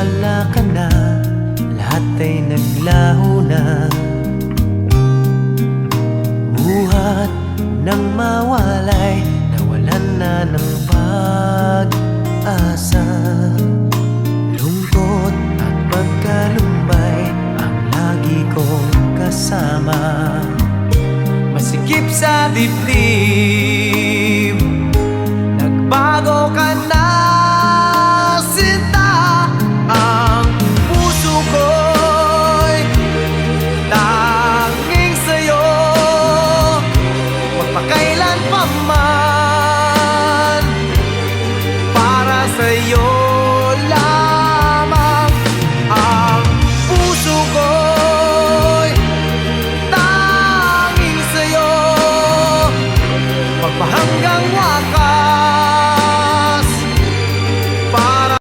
wala ka na, lahat ay naglaho na. Buhat ng mawalay, nawalan na ng pag-asa. Lungkot at pagkalumbay ang lagi kong kasama. Masikip sa dibdib